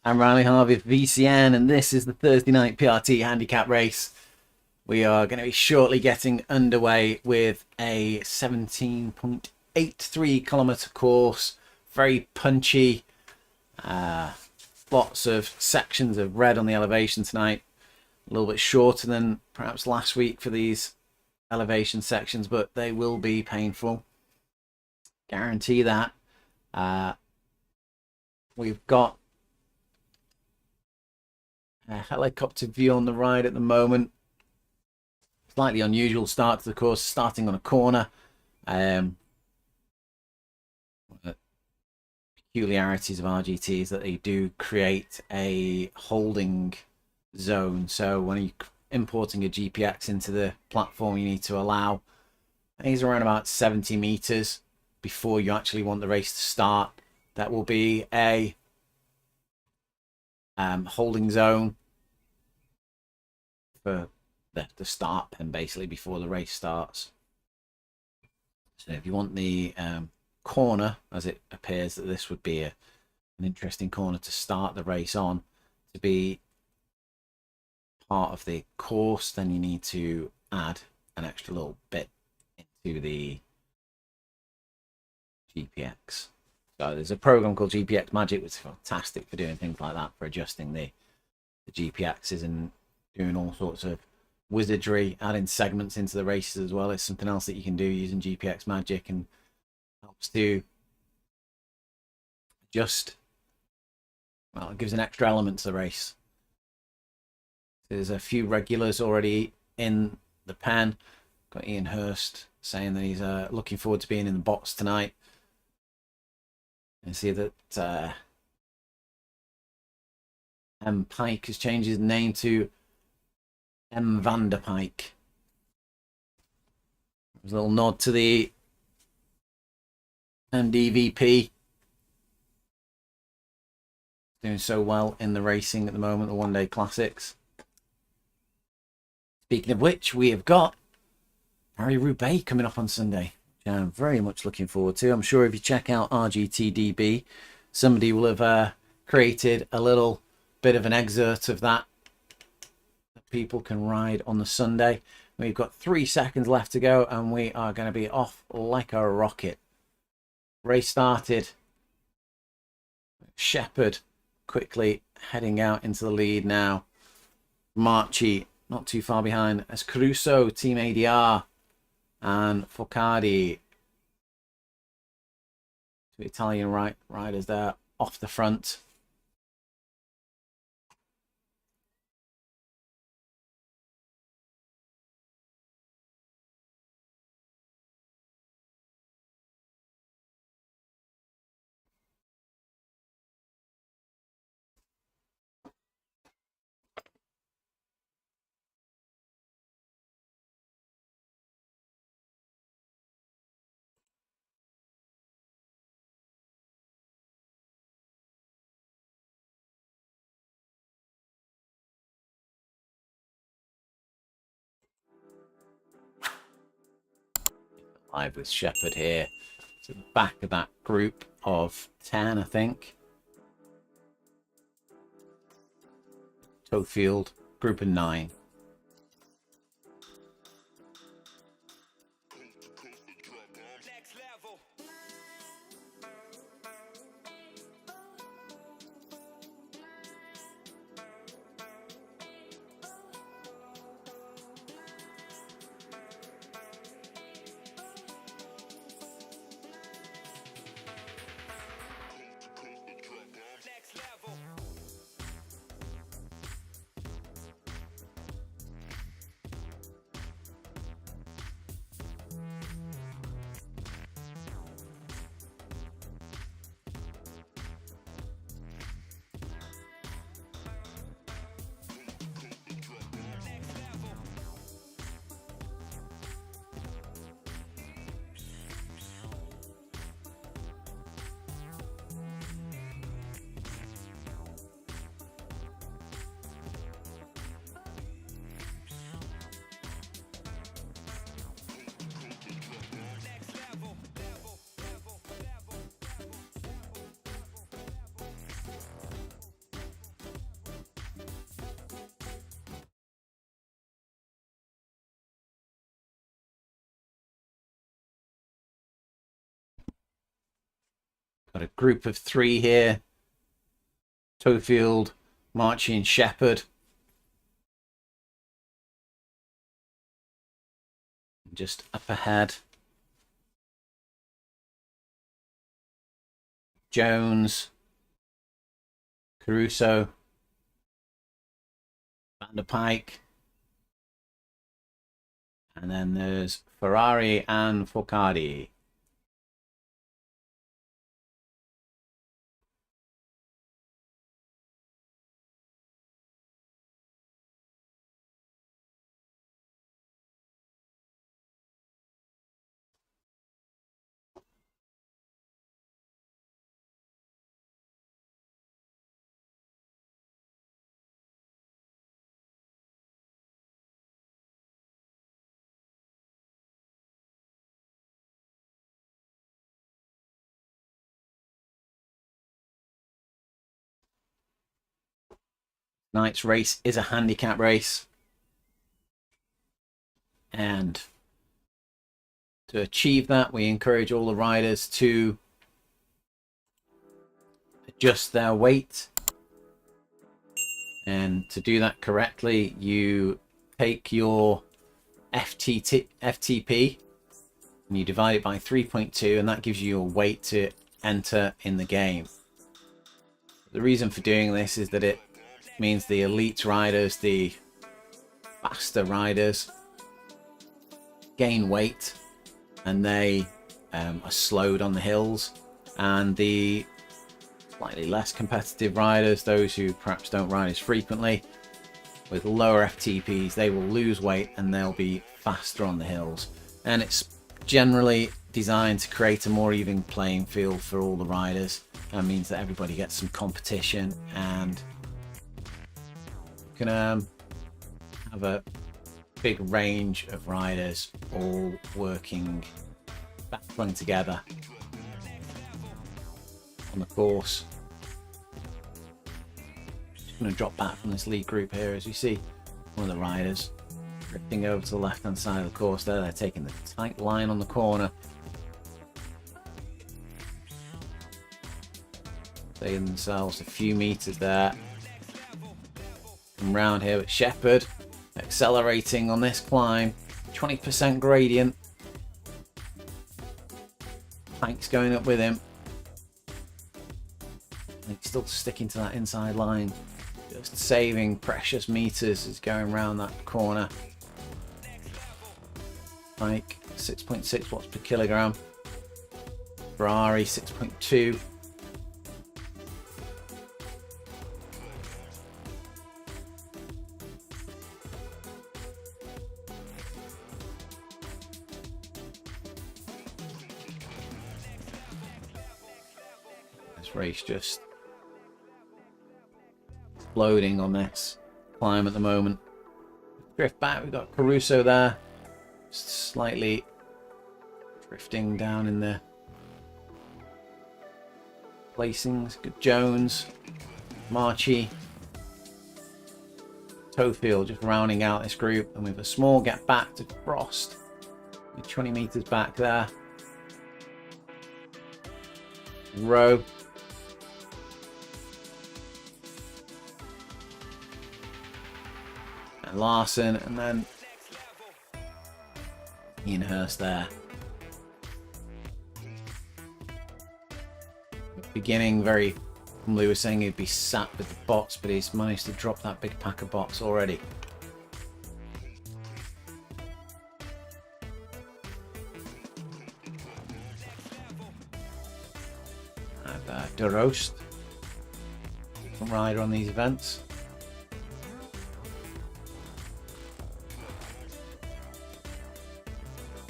I'm Riley Harvey for VCN, and this is the Thursday night PRT handicap race. We are going to be shortly getting underway with a 17.83 kilometer course. Very punchy. Lots of sections of red on the elevation tonight. A little bit shorter than perhaps last week for these elevation sections, but they will be painful. Guarantee that. We've got a helicopter view on the ride at the moment. Slightly unusual start to the course, starting on a corner. Peculiarities of RGT is that they do create a holding zone. So when you're importing a GPX into the platform, you need to allow, I think it's around about 70 meters before you actually want the race to start. That will be a holding zone for the start pen, basically, before the race starts. So if you want the corner, as it appears that this would be an interesting corner to start the race on, to be part of the course, then you need to add an extra little bit into the GPX. So there's a program called GPX Magic, which is fantastic for doing things like that, for adjusting the GPXs and doing all sorts of wizardry, adding segments into the races as well. It's something else that you can do using GPX Magic, and helps to adjust. Well, it gives an extra element to the race. There's a few regulars already in the pen. Got Ian Hurst saying that he's looking forward to being in the box tonight. And see that M. Pike has changed his name to M. Vanderpike. There's a little nod to the MDVP. Doing so well in the racing at the moment, the one-day classics. Speaking of which, we have got Paris-Roubaix coming up on Sunday, which I'm very much looking forward to. I'm sure if you check out RGTDB, somebody will have created a little bit of an excerpt of that people can ride on the Sunday. We've got 3 seconds left to go, and we are going to be off like a rocket. Race started. Shepherd quickly heading out into the lead now. Marchi not too far behind as Caruso, Team ADR, and Focardi. 2 Italian riders there off the front. Live with Shepherd here to the back of that group of 10, I think. Tofield, group of 9. Got a group of 3 here. Tofield, Marchie and Shepherd. Just up ahead, Jones, Caruso, Van der Pike, and then there's Ferrari and Focardi. Tonight's race is a handicap race, and to achieve that, we encourage all the riders to adjust their weight. And to do that correctly, you take your FTP and you divide it by 3.2, and that gives you your weight to enter in the game. The reason for doing this is that it means the elite riders, the faster riders, gain weight and they are slowed on the hills, and the slightly less competitive riders, those who perhaps don't ride as frequently, with lower FTPs, they will lose weight and they'll be faster on the hills. And it's generally designed to create a more even playing field for all the riders. That means that everybody gets some competition, and you can have a big range of riders all working, battling together on the course. Just going to drop back from this lead group here. As you see, one of the riders drifting over to the left hand side of the course there. They're taking the tight line on the corner, saving themselves a few meters there. Come round here with Shepherd accelerating on this climb, 20% gradient. Pike's going up with him. He's still sticking to that inside line, just saving precious meters as going around that corner. Pike 6.6 watts per kilogram. Ferrari 6.2. This race just exploding on this climb at the moment. Drift back, we've got Caruso there, just slightly drifting down in the placings. Good Jones, Marchie, Tofield just rounding out this group, and with a small gap back to Frost, 20 meters back there. Rowe. And Larson, and then Ian Hurst there. Beginning very, Lou was saying he'd be sat with the bots, but he's managed to drop that big pack of bots already. And De Roost, some rider on these events.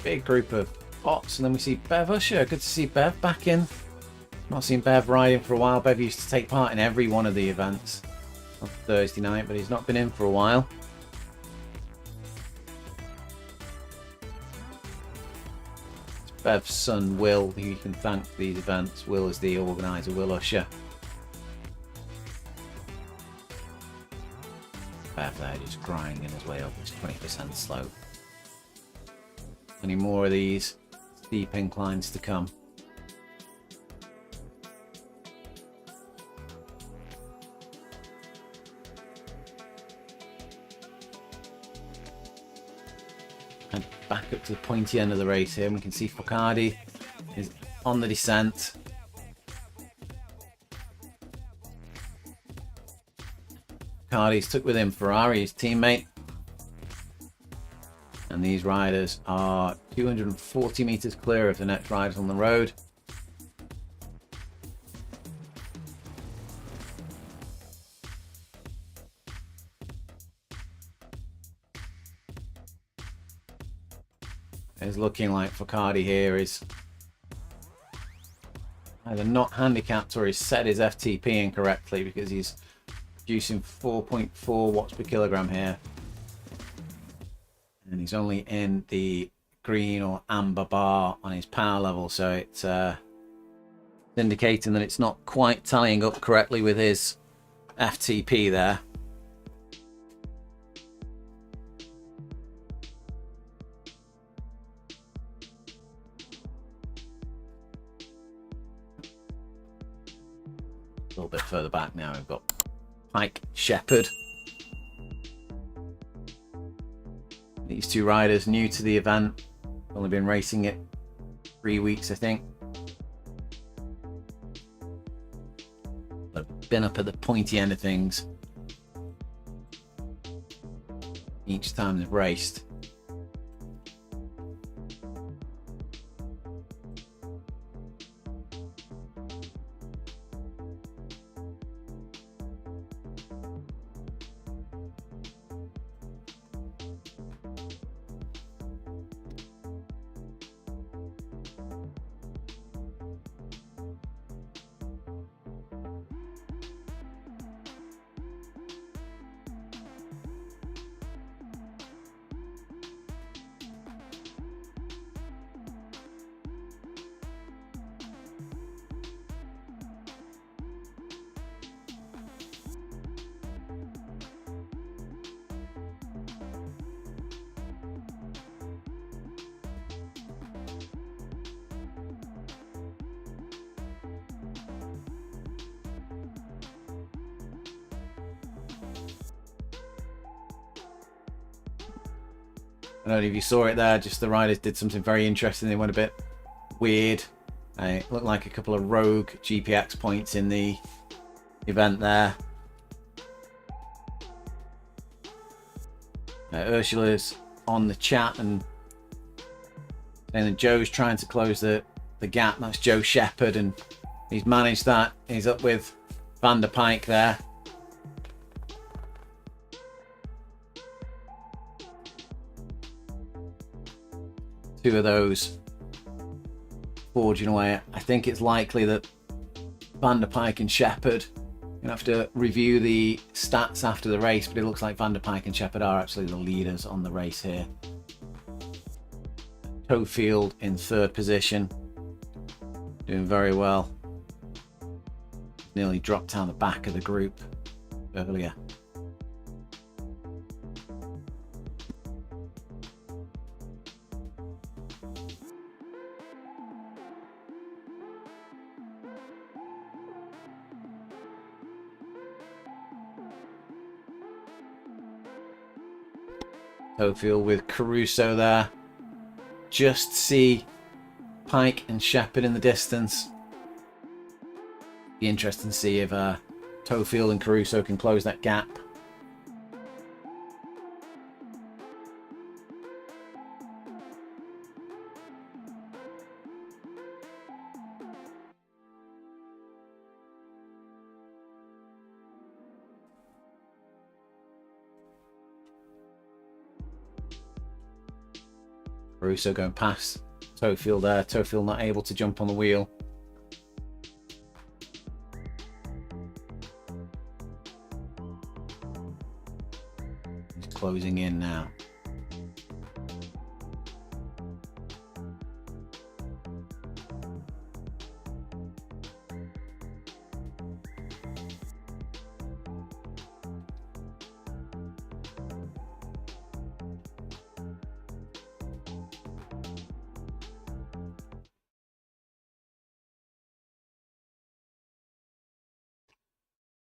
Big group of bots, and then we see Bev Usher. Good to see Bev back in. Not seen Bev riding for a while. Bev used to take part in every one of the events on Thursday night, but he's not been in for a while. It's Bev's son Will, who you can thank for these events. Will is the organiser, Will Usher. Bev there just grinding his way up this 20% slope. Any more of these steep inclines to come. and back up to the pointy end of the race here. And we can see Focardi is on the descent. Focardi's took with him Ferrari, his teammate. And these riders are 240 meters clear of the next riders on the road. It's looking like Focardi here is either not handicapped or he's set his FTP incorrectly, because he's producing 4.4 watts per kilogram here. And he's only in the green or amber bar on his power level, so it's indicating that it's not quite tallying up correctly with his FTP there. A little bit further back now, we've got Pike, Shepherd. These two riders new to the event, only been racing it 3 weeks, I think. They've been up at the pointy end of things each time they've raced. I don't know if you saw it there, just the riders did something very interesting. They went a bit weird. It looked like a couple of rogue GPX points in the event there. Ursula's on the chat and saying that Joe's trying to close the gap. That's Joe Shepherd, and he's managed that. He's up with Van der Pike there. Two of those forging away. I think it's likely that Van der Pike and Shepherd, you have to review the stats after the race, but it looks like Van der Pike and Shepherd are actually the leaders on the race here. Toefield in third position, doing very well. Nearly dropped down the back of the group earlier. Toefield with Caruso there. Just see Pike and Shepherd in the distance. Be interesting to see if Toefield and Caruso can close that gap. Caruso going past Toefield there. Toefield not able to jump on the wheel. He's closing in now.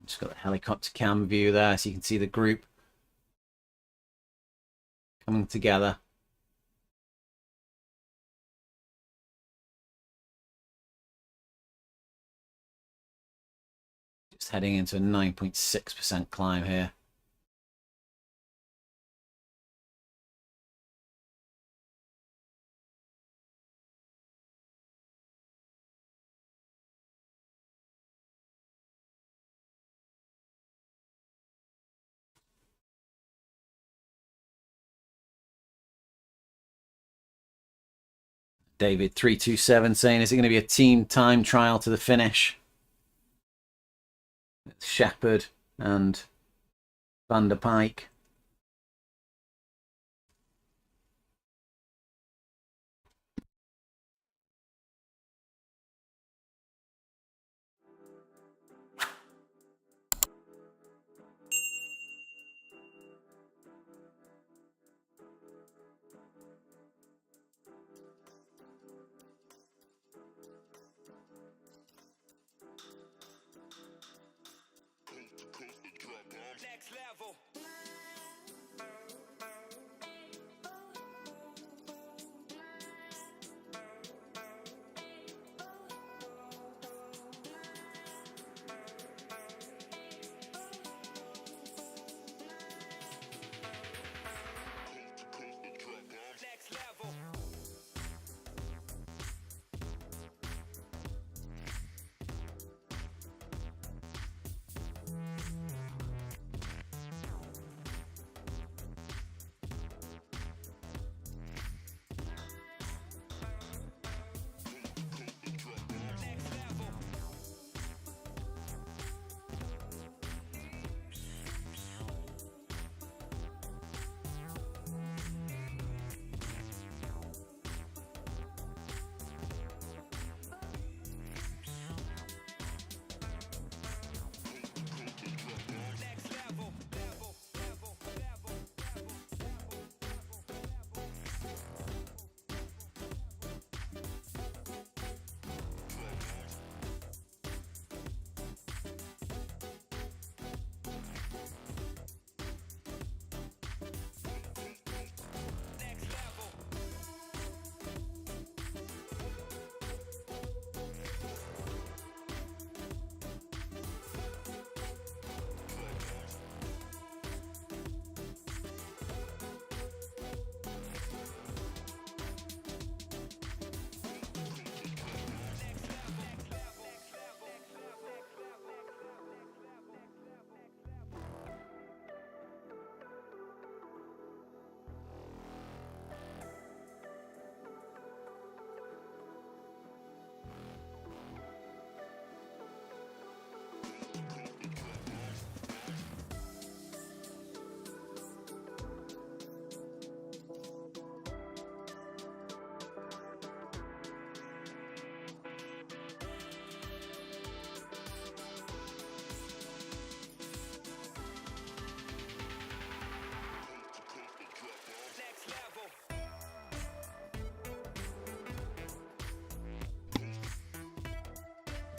Just got the helicopter cam view there, so you can see the group coming together. It's heading into a 9.6% climb here. David 327 saying, is it going to be a team time trial to the finish? It's Shepherd and Van der Pike.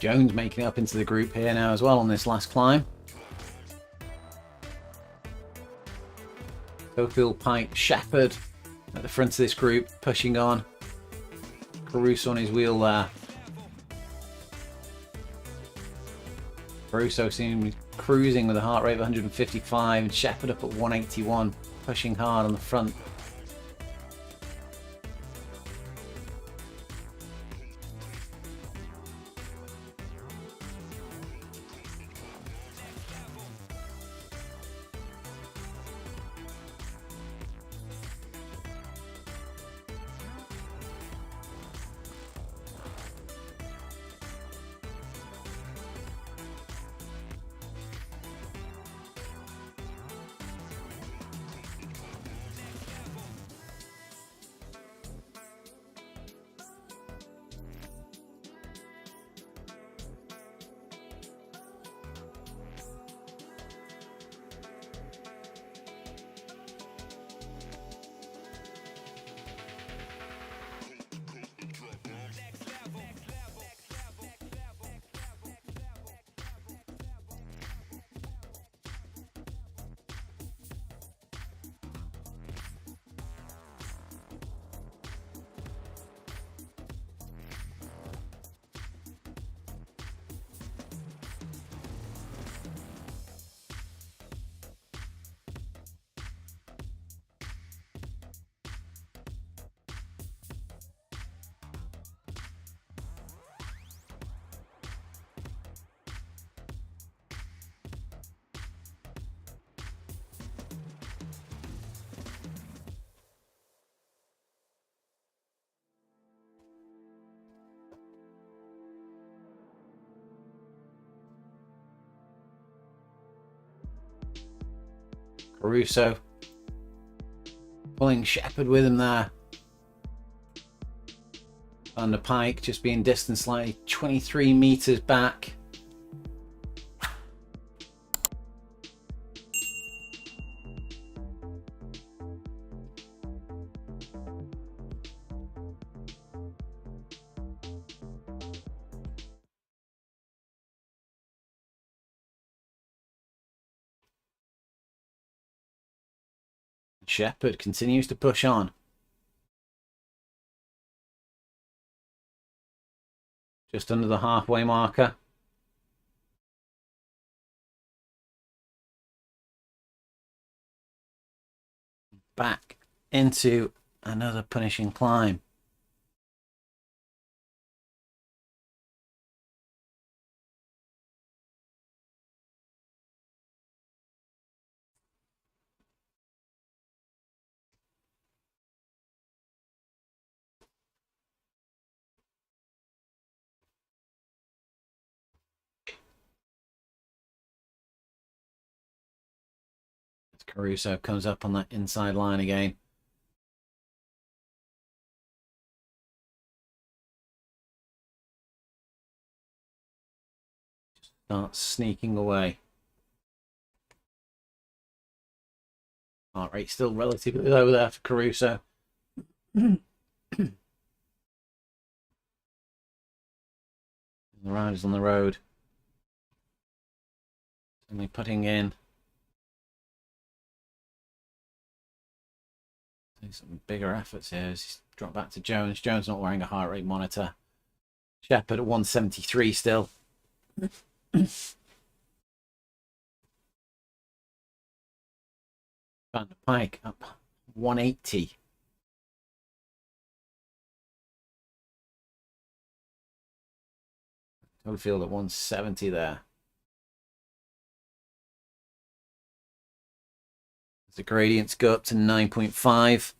Jones making it up into the group here now as well on this last climb. Cofield, Pike, Shepherd at the front of this group, pushing on. Caruso on his wheel there. Caruso seems to be cruising with a heart rate of 155, and Shepherd up at 181, pushing hard on the front. Caruso pulling Shepherd with him there. Van der Pike just being distanced slightly, 23 meters back. Shepherd continues to push on. Just under the halfway marker. Back into another punishing climb. Caruso comes up on that inside line again. Starts sneaking away. Heart rate still relatively low there for Caruso. The riders on the road. Only putting in some bigger efforts here as he's dropped back to Jones. Jones not wearing a heart rate monitor. Shepherd at 173 still. Van der Pike up 180. Holyfield at 170 there. The gradients go up to 9.5.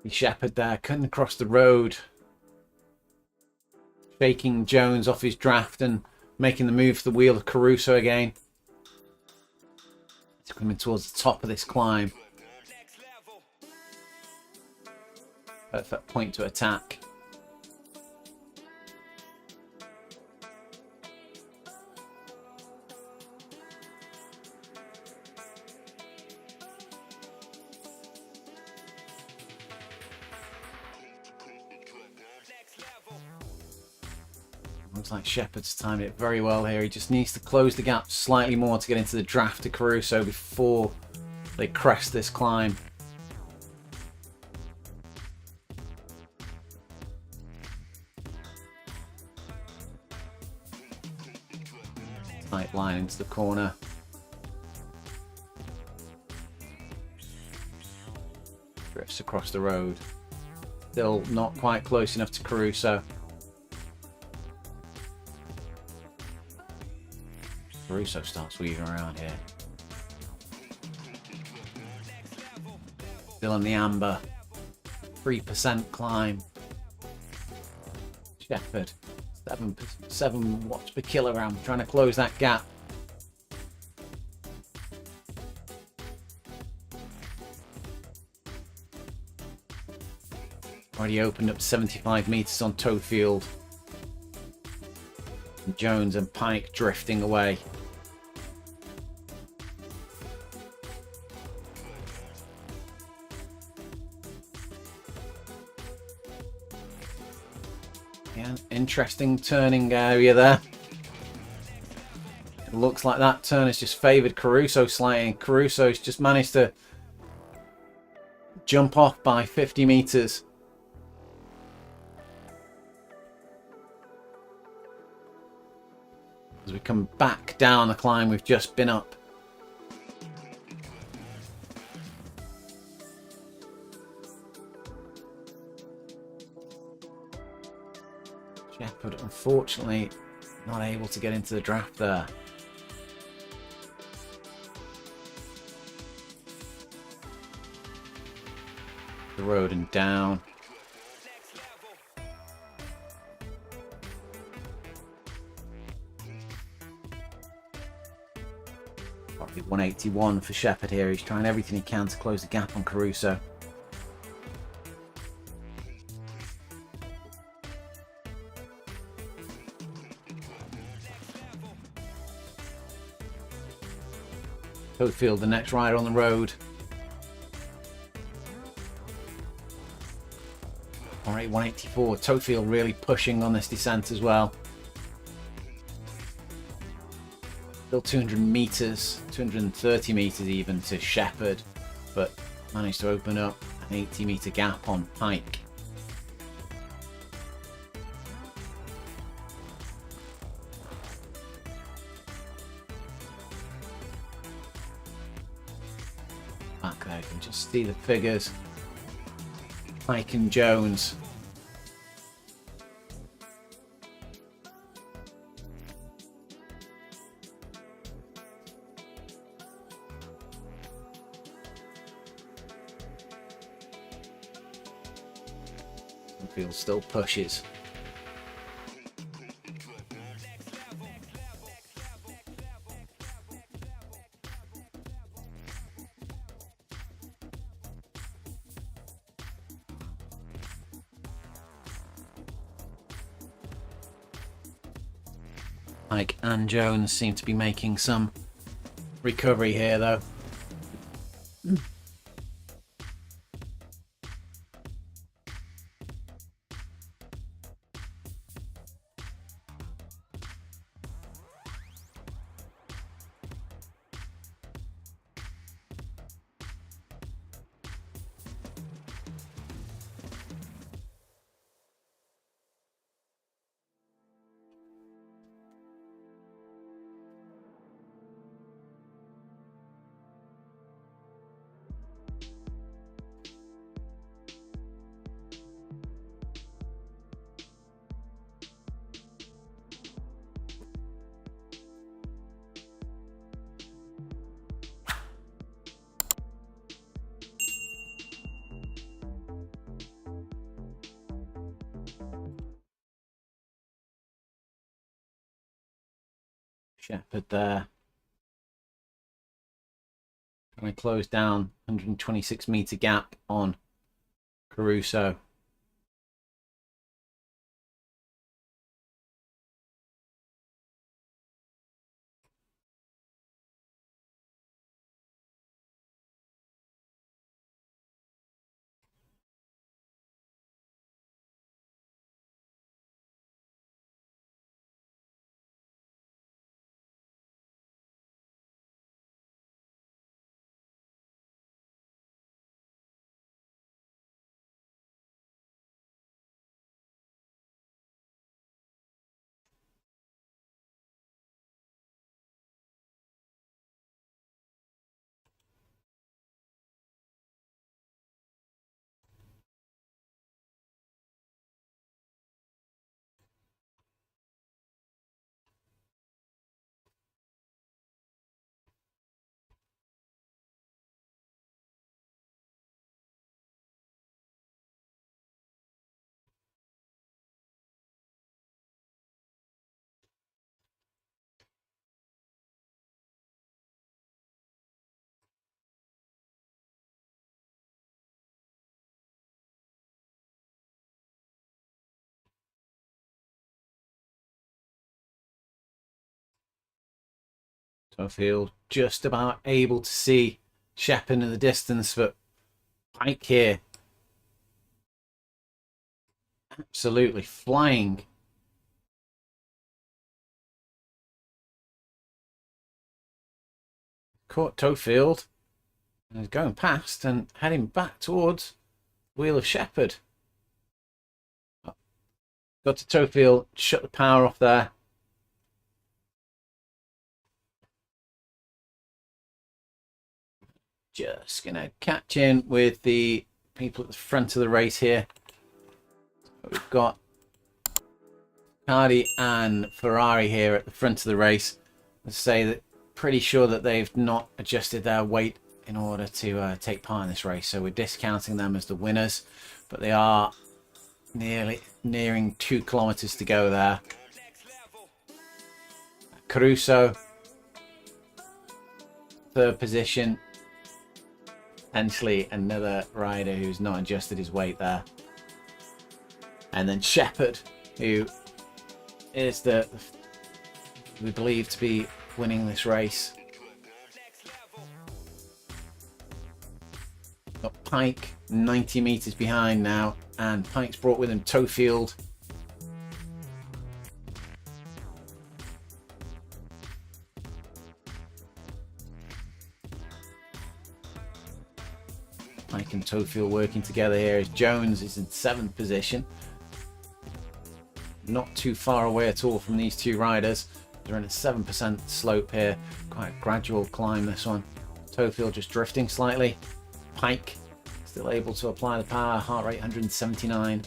Shepherd there, cutting across the road, shaking Jones off his draft and making the move for the wheel of Caruso again. It's coming towards the top of this climb. Perfect point to attack. Looks like Shepherd's timed it very well here. He just needs to close the gap slightly more to get into the draft to Caruso before they crest this climb. Tight line into the corner. Drifts across the road. Still not quite close enough to Caruso. Caruso starts weaving around here. Still in the amber. 3% climb. Shepherd. 7 watts per kilogram. Trying to close that gap. Already opened up 75 meters on Toadfield. And Jones and Pike drifting away. Yeah, interesting turning area there. It looks like that turn has just favoured Caruso slightly, and Caruso's just managed to jump off by 50 meters. as we come back down the climb we've just been up. Shepherd, unfortunately, not able to get into the draft there. The road and down. Probably 181 for Shepherd here. He's trying everything he can to close the gap on Caruso. Hopefield, the next rider on the road. Alright, 184. Tofield really pushing on this descent as well. Still 200 meters, 230 meters even to Shepherd, but managed to open up an 80-meter gap on Pike. Back there, you can just see the figures. Pike and Jones. Field still pushes. Mike and Jones seem to be making some recovery here though. Shepherd there. Trying to close down 126-meter gap on Caruso. Tofield just about able to see Shepherd in the distance, but Pike here absolutely flying. Caught Tofield and is going past and heading back towards Wheel of Shepherd. Got to Tofield, shut the power off there. Just gonna catch in with the people at the front of the race here. We've got Cardi and Ferrari here at the front of the race. Let's say that pretty sure that they've not adjusted their weight in order to take part in this race, so we're discounting them as the winners, but they are nearing 2 kilometers to go there. Caruso, 3rd position, potentially another rider who's not adjusted his weight there. And then Shepherd, who is we believe to be winning this race. Got Pike 90 meters behind now, and Pike's brought with him Tofield. Pike and Tofield working together here as Jones is in 7th position. Not too far away at all from these two riders. They're in a 7% slope here. Quite a gradual climb, this one. Tofield just drifting slightly. Pike still able to apply the power. Heart rate 179.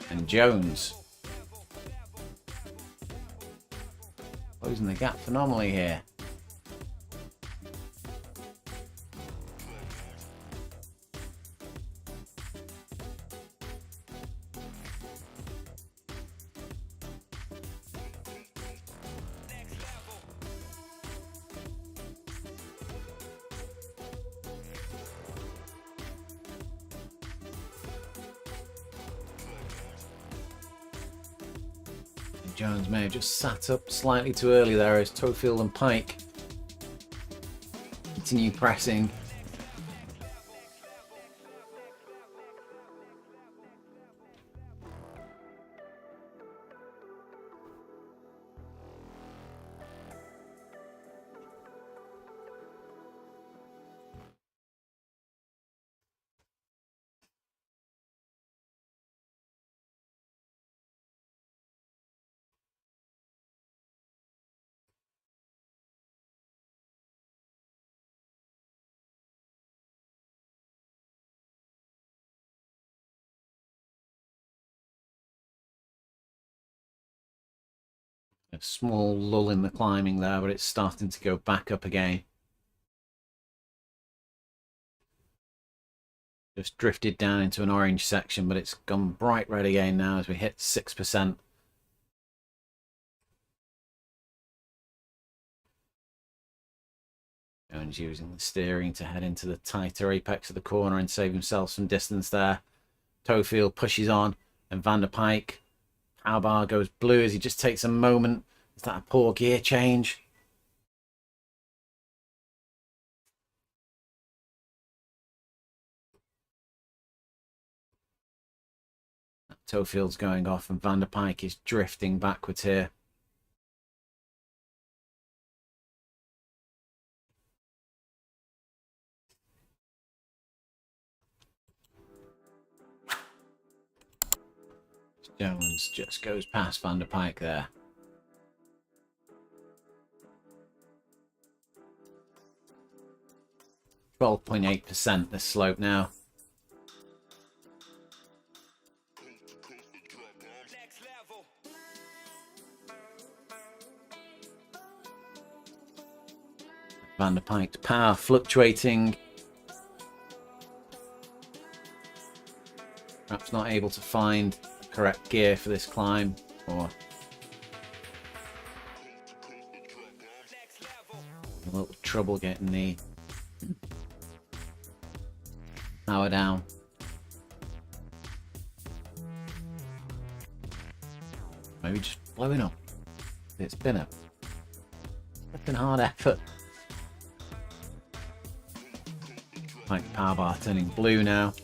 And Jones closing the gap phenomenally here. Jones may have just sat up slightly too early there as Tofield and Pike continue pressing. A small lull in the climbing there, but it's starting to go back up again. Just drifted down into an orange section, but it's gone bright red again now as we hit 6%. Jones using the steering to head into the tighter apex of the corner and save himself some distance there. Tofield pushes on, and Van der Pike. Power bar goes blue as he just takes a moment. Is that a poor gear change? Tofield's going off and Van der Pike is drifting backwards here. Jones just goes past Van der Pike there. %12.8% this slope now. Van der Pike's power fluctuating. Perhaps not able to find the correct gear for this climb, or a little trouble getting the power down. Maybe just blowing up. It's been a fucking hard effort. Like power bar turning blue now.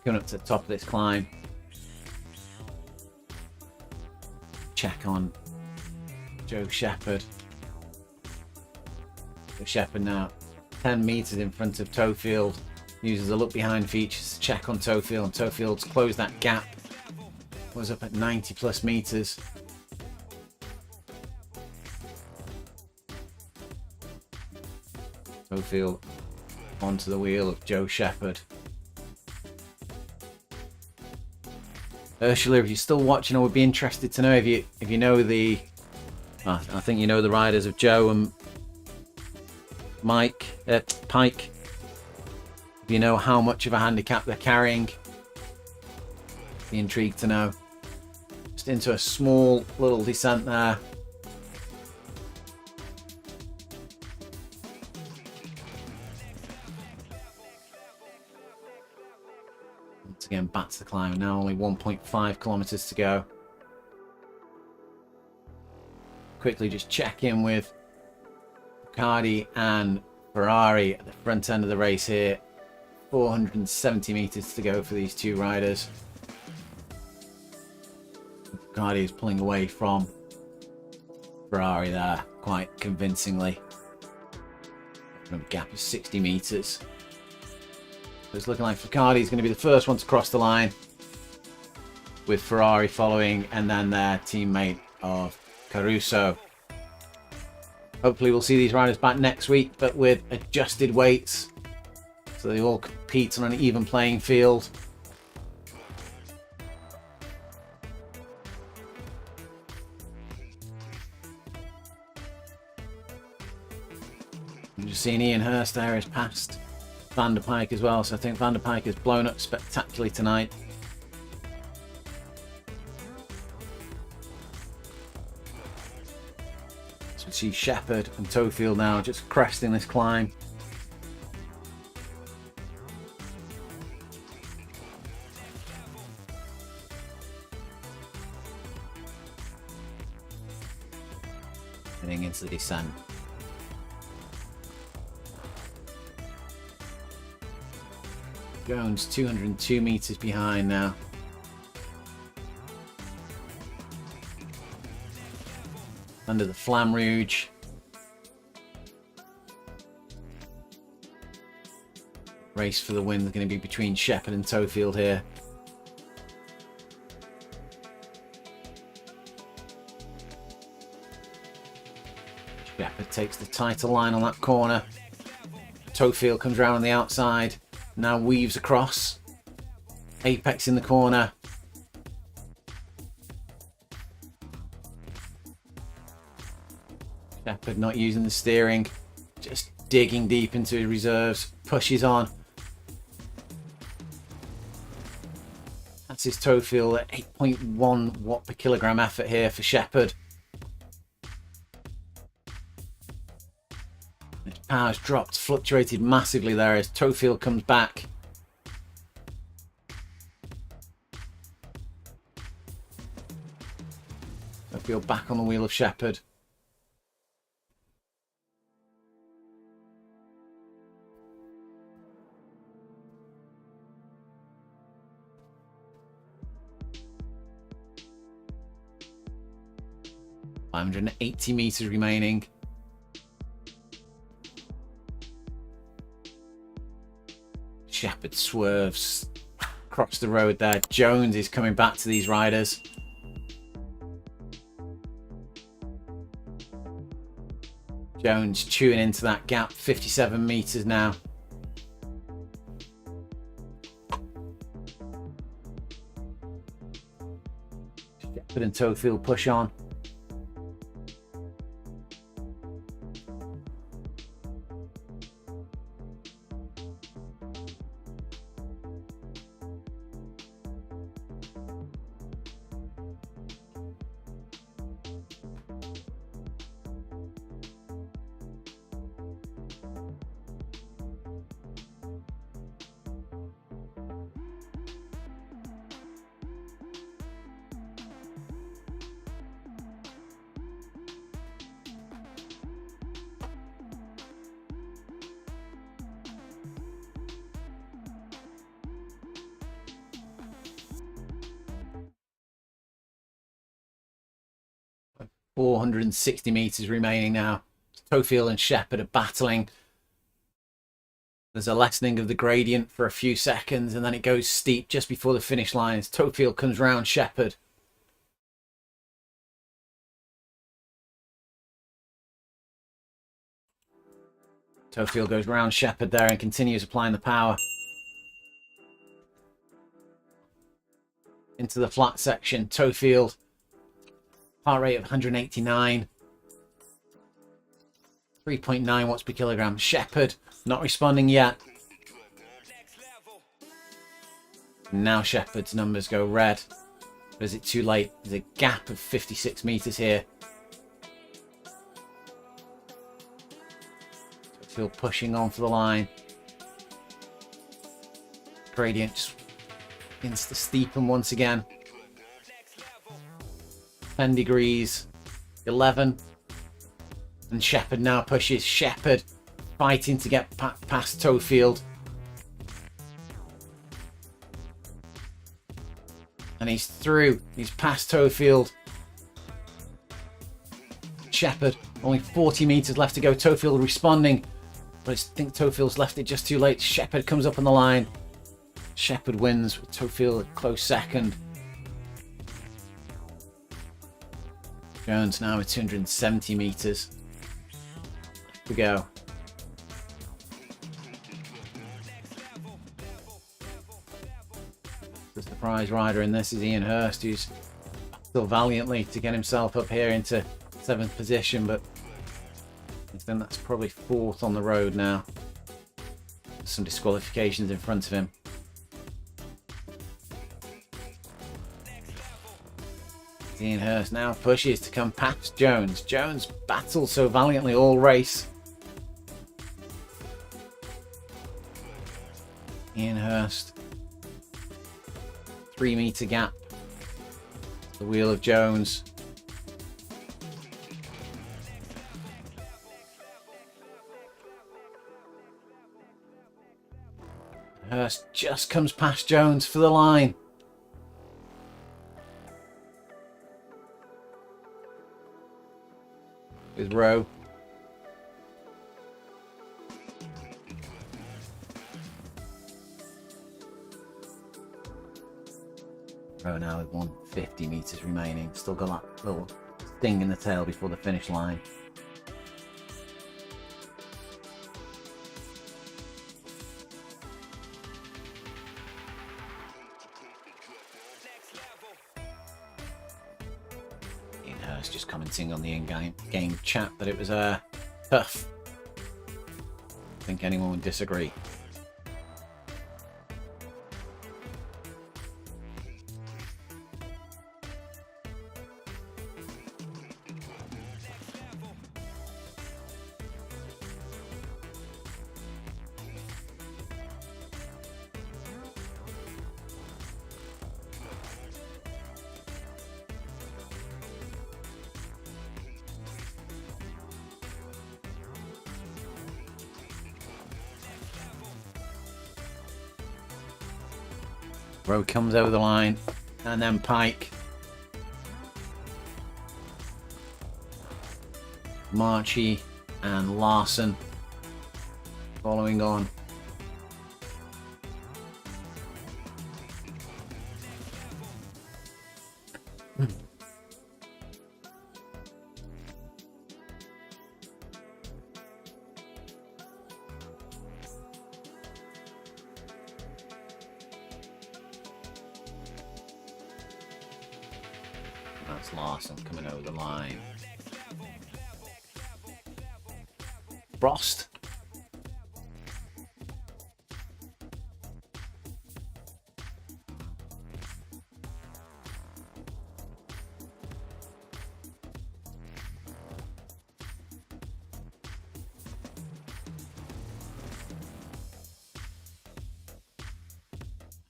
Going up to the top of this climb. Check on Joe Shepherd. Joe Shepherd now 10 meters in front of Tofield. Uses the look behind features to check on Tofield, and Tofield's closed that gap. Was up at 90 plus meters. Schofield onto the wheel of Joe Shepherd. Ursula, if you're still watching, I would be interested to know if you know the... I think you know the riders of Joe and Pike. If you know how much of a handicap they're carrying, be intrigued to know. Just into a small little descent there. Once again, back to the climb. Now only 1.5 kilometers to go. Quickly just check in with Ducati and Ferrari at the front end of the race here. 470 meters to go for these two riders. Ducati is pulling away from Ferrari there quite convincingly. A gap of 60 meters. It's looking like Ducati is going to be the first one to cross the line, with Ferrari following, and then their teammate of Caruso. Hopefully we'll see these riders back next week, but with adjusted weights, so they all compete on an even playing field. I'm just seeing Ian Hurst there is past Van der Pijck as well, so I think Van der Pijck has blown up spectacularly tonight. So we see Shepherd and Tofield now just cresting this climb. Heading into the descent. Jones 202 meters behind now. Under the Flamme Rouge. Race for the win is going to be between Shepherd and Tofield here. Shepherd takes the tighter line on that corner. Tofield comes around on the outside. Now weaves across. Apex in the corner. Shepherd not using the steering. Just digging deep into his reserves. Pushes on. That's his Tofield at 8.1 watt per kilogram effort here for Shepherd. His power's dropped, fluctuated massively there as Tofield comes back. Tofield back on the wheel of Shepherd. $580 meters remaining. Shepherd swerves across the road there. Jones is coming back to these riders. Jones chewing into that gap, 57 meters now. Shepherd and Tofield push on. $460 meters remaining now. Tofield and Shepherd are battling. There's a lessening of the gradient for a few seconds, and then it goes steep just before the finish line as Tofield comes round Shepherd. Tofield goes round Shepherd there and continues applying the power. Into the flat section. Tofield, heart rate of 189. 3.9 watts per kilogram. Shepherd not responding yet. Now Shepherd's numbers go red. But is it too late? There's a gap of 56 meters here. Tofield pushing on for the line. Gradient just begins to steepen once again. 10 degrees. 11. And Shepherd now pushes. Shepherd fighting to get past Tofield. And he's through. He's past Tofield. Shepherd, only 40 meters left to go. Tofield responding. But I think Tofield's left it just too late. Shepherd comes up on the line. Shepherd wins with Tofield a close second. Jones now with 270 meters to go. The surprise rider in this is Ian Hurst, who's still valiantly to get himself up here into 7th position, but then that's probably 4th on the road now. There's some disqualifications in front of him. Ian Hurst now pushes to come past Jones. Jones battles so valiantly all race. Ian Hurst. 3 meter gap. The wheel of Jones. Hurst just comes past Jones for the line. With Rowe. Rowe now with 150 meters remaining. Still got that little sting in the tail before the finish line. Ian Hurst just commenting on the in-game chat that it was tough. I think anyone would disagree. Rowe comes over the line, and then Pike. Marchie and Larson following on. That's Larson coming over the line. Frost.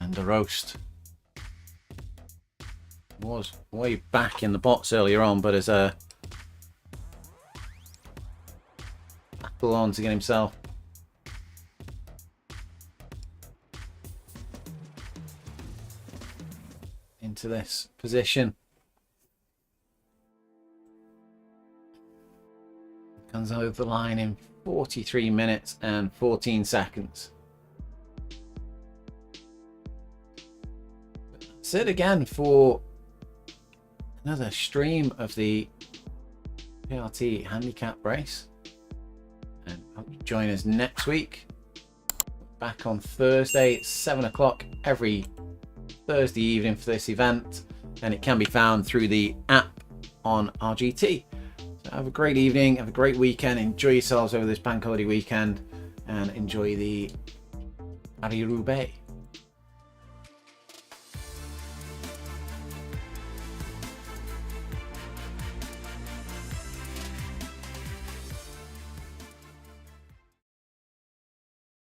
And the roast. Was way back in the box earlier on, but as a battle on to get himself into this position. Comes over the line in 43 minutes and 14 seconds. That's it again for another stream of the PRT Handicap race, and I hope you join us next week. Back on Thursday at 7 o'clock every Thursday evening for this event, and it can be found through the app on RGT. So have a great evening, have a great weekend, enjoy yourselves over this bank holiday weekend, and enjoy the Paris-Roubaix.